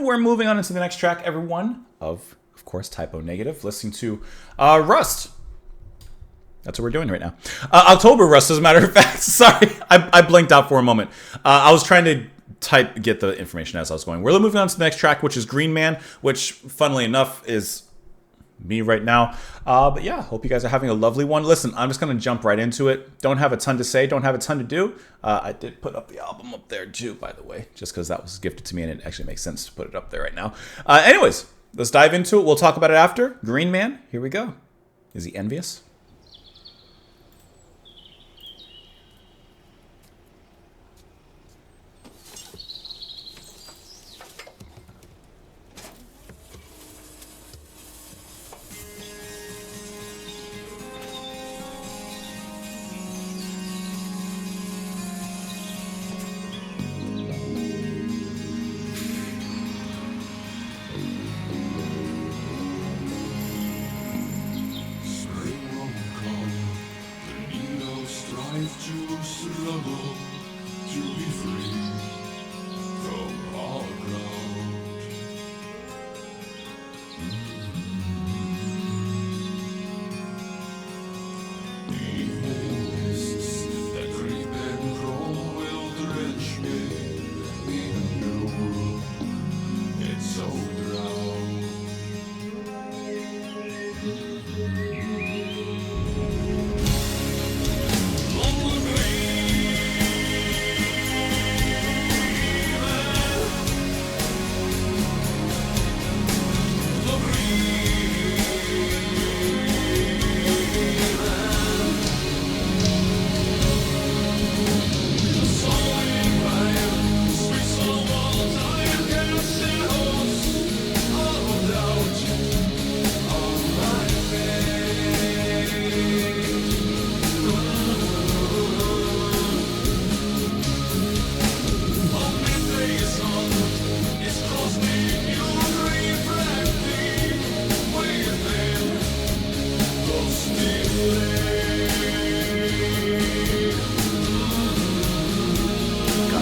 we're moving on into the next track, everyone. Of course, Typo Negative, listening to Rust. That's what we're doing right now. October Rust, as a matter of fact. Sorry, I blinked out for a moment. I was trying to get the information as I was going. We're moving on to the next track, which is Green Man, which, funnily enough, is me right now. But yeah, hope you guys are having a lovely one. Listen, I'm just going to jump right into it. Don't have a ton to say. Don't have a ton to do. I did put up the album up there too, by the way, just because that was gifted to me and it actually makes sense to put it up there right now. Anyways, let's dive into it. We'll talk about it after. Green Man, here we go. Is he envious?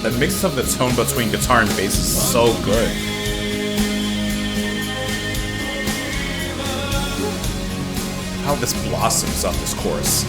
The mix of the tone between guitar and bass is so good. How this blossoms up this chorus.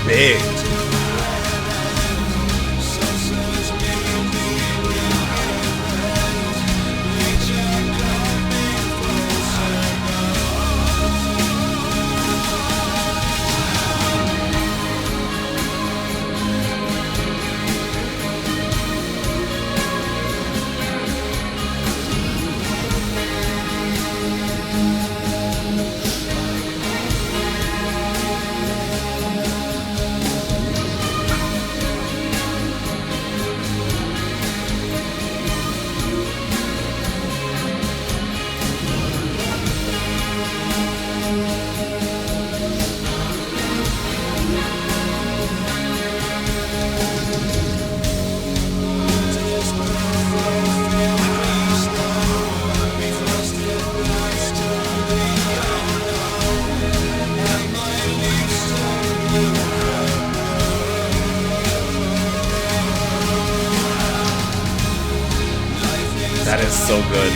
Big. That is so good.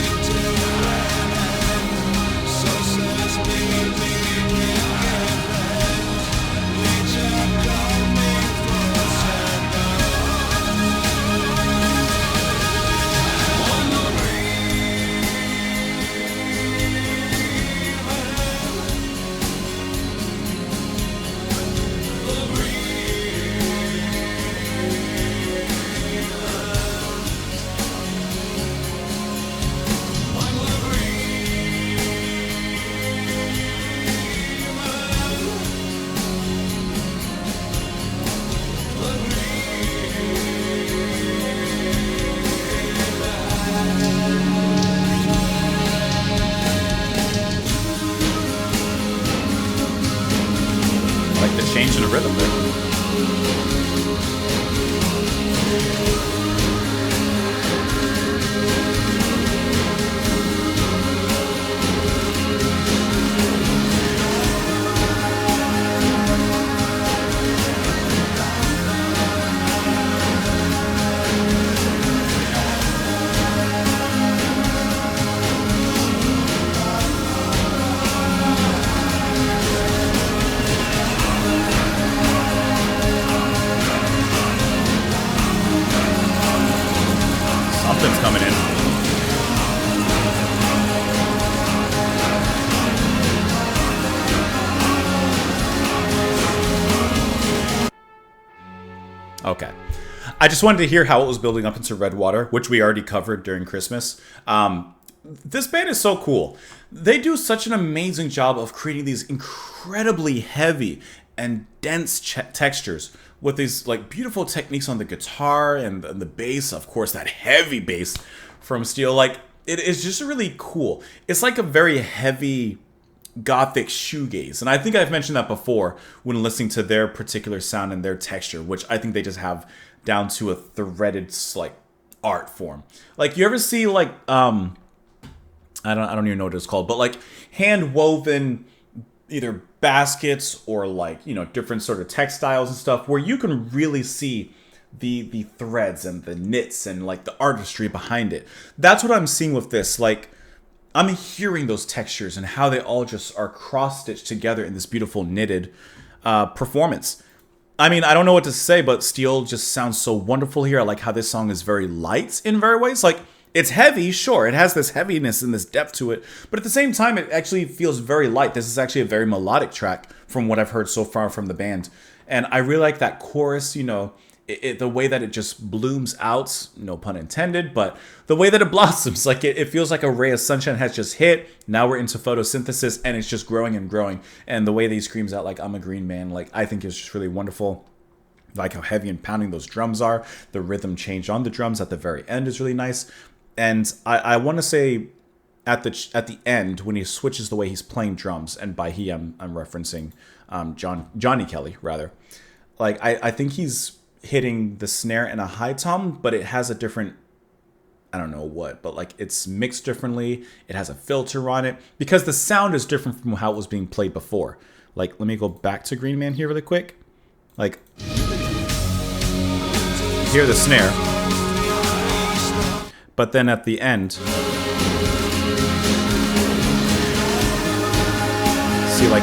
change in the rhythm there. Something's coming in. Okay. I just wanted to hear how it was building up into Redwater, which we already covered during Christmas. This band is so cool. They do such an amazing job of creating these incredibly heavy and dense textures with these like beautiful techniques on the guitar and the bass. Of course, that heavy bass from Steel. Like, it is just really cool. It's like a very heavy gothic shoegaze, and I think I've mentioned that before when listening to their particular sound and their texture, which I think they just have down to a threaded like art form. Like, you ever see like I don't even know what it's called, but like hand woven either baskets or like, you know, different sort of textiles and stuff where you can really see the threads and the knits and like the artistry behind it. That's what I'm seeing with this. Like, I'm hearing those textures and how they all just are cross-stitched together in this beautiful knitted performance. I mean, I don't know what to say, but Steel just sounds so wonderful here. I like how this song is very light in very ways. Like, it's heavy, sure. It has this heaviness and this depth to it. But at the same time, it actually feels very light. This is actually a very melodic track from what I've heard so far from the band. And I really like that chorus, you know, the way that it just blooms out, no pun intended, but the way that it blossoms. Like, it feels like a ray of sunshine has just hit. Now we're into photosynthesis and it's just growing and growing. And the way that he screams out, like, I'm a green man, like, I think is just really wonderful. Like how heavy and pounding those drums are. The rhythm change on the drums at the very end is really nice. And I want to say at the end, when he switches the way he's playing drums, and by he I'm referencing Johnny Kelly rather. Like, I think he's hitting the snare in a high tom, but it has a different, I don't know what, but like it's mixed differently. It has a filter on it because the sound is different from how it was being played before. Like, let me go back to Green Man here really quick. Like, hear the snare. But then at the end, see, like,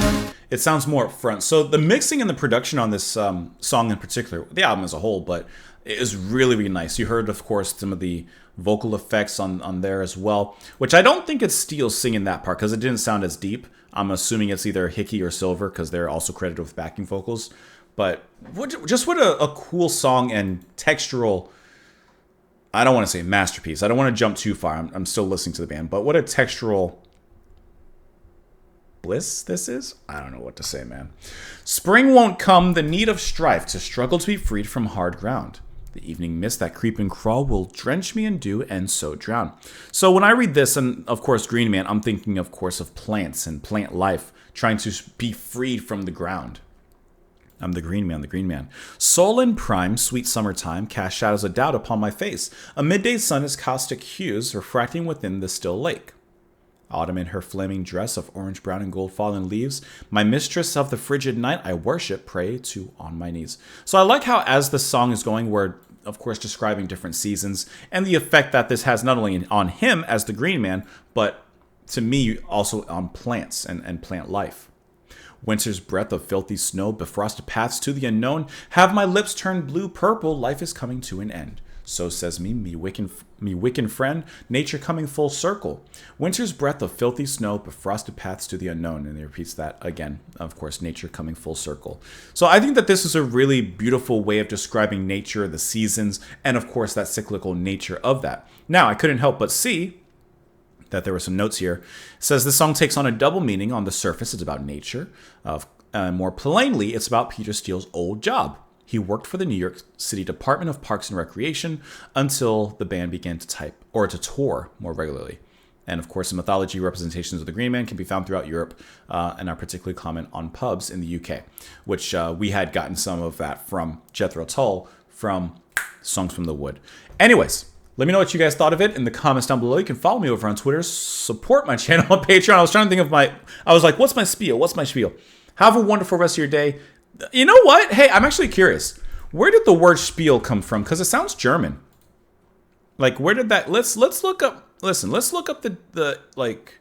it sounds more up front. So the mixing and the production on this song in particular, the album as a whole, but it is really, really nice. You heard, of course, some of the vocal effects on there as well, which I don't think it's Steel singing that part because it didn't sound as deep. I'm assuming it's either Hickey or Silver because they're also credited with backing vocals. But what a cool song and textural, I don't want to say masterpiece. I don't want to jump too far. I'm still listening to the band. But what a textural bliss this is. I don't know what to say, man. Spring won't come, the need of strife, to struggle to be freed from hard ground. The evening mist that creep and crawl will drench me in dew and so drown. So when I read this, and of course Green Man, I'm thinking, of course, of plants and plant life trying to be freed from the ground. I'm the green man. Soul in prime, sweet summertime, cast shadows of doubt upon my face. A midday sun is caustic hues, refracting within the still lake. Autumn in her flaming dress of orange, brown, and gold fallen leaves. My mistress of the frigid night, I worship, pray to on my knees. So I like how as the song is going, we're, of course, describing different seasons and the effect that this has not only on him as the green man, but to me also on plants and plant life. Winter's breath of filthy snow, befrosted paths to the unknown, have my lips turned blue-purple, life is coming to an end. So says me wicked friend, nature coming full circle. Winter's breath of filthy snow, befrosted paths to the unknown. And he repeats that again, of course, nature coming full circle. So I think that this is a really beautiful way of describing nature, the seasons, and of course that cyclical nature of that. Now, I couldn't help but see that there were some notes here. It says this song takes on a double meaning. On the surface, it's about nature. More plainly, it's about Peter Steele's old job. He worked for the New York City Department of Parks and Recreation until the band began to tour more regularly. And of course, the mythology representations of the Green Man can be found throughout Europe and are particularly common on pubs in the UK, which we had gotten some of that from Jethro Tull from Songs from the Wood. Anyways, let me know what you guys thought of it in the comments down below. You can follow me over on Twitter, support my channel on Patreon. I was trying to think of I was like, what's my spiel? What's my spiel? Have a wonderful rest of your day. You know what? Hey, I'm actually curious. Where did the word spiel come from? Because it sounds German. Like, where did that... Let's look up... Listen, let's look up the like,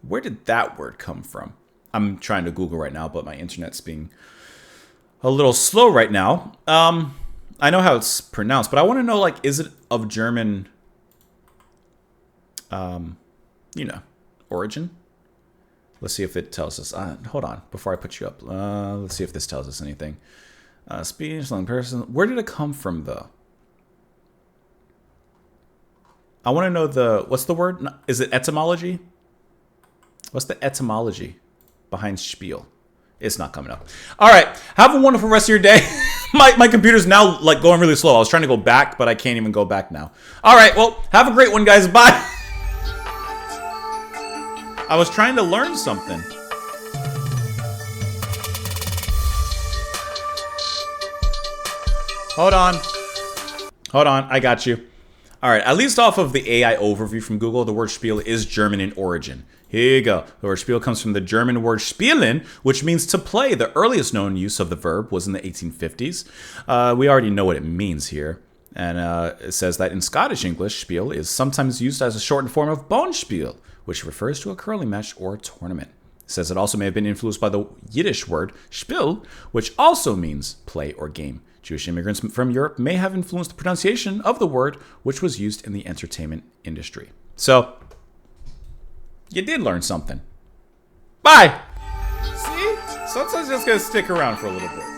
where did that word come from? I'm trying to Google right now, but my internet's being a little slow right now. I know how it's pronounced, but I want to know, like, is it of German, origin? Let's see if it tells us. Hold on, before I put you up. Let's see if this tells us anything. Speech, long person. Where did it come from, though? I want to know what's the word? Is it etymology? What's the etymology behind spiel? It's not coming up. All right. Have a wonderful rest of your day. my computer's now like going really slow. I was trying to go back, but I can't even go back now. All right. Well, have a great one, guys. Bye. I was trying to learn something. Hold on. I got you. All right, at least off of the AI overview from Google, the word spiel is German in origin. Here you go. The word spiel comes from the German word spielen, which means to play. The earliest known use of the verb was in the 1850s. We already know what it means here. And it says that in Scottish English, spiel is sometimes used as a shortened form of bonspiel, which refers to a curling match or tournament. It says it also may have been influenced by the Yiddish word spiel, which also means play or game. Jewish immigrants from Europe may have influenced the pronunciation of the word, which was used in the entertainment industry. So, you did learn something. Bye! See? Sometimes you just gotta stick around for a little bit.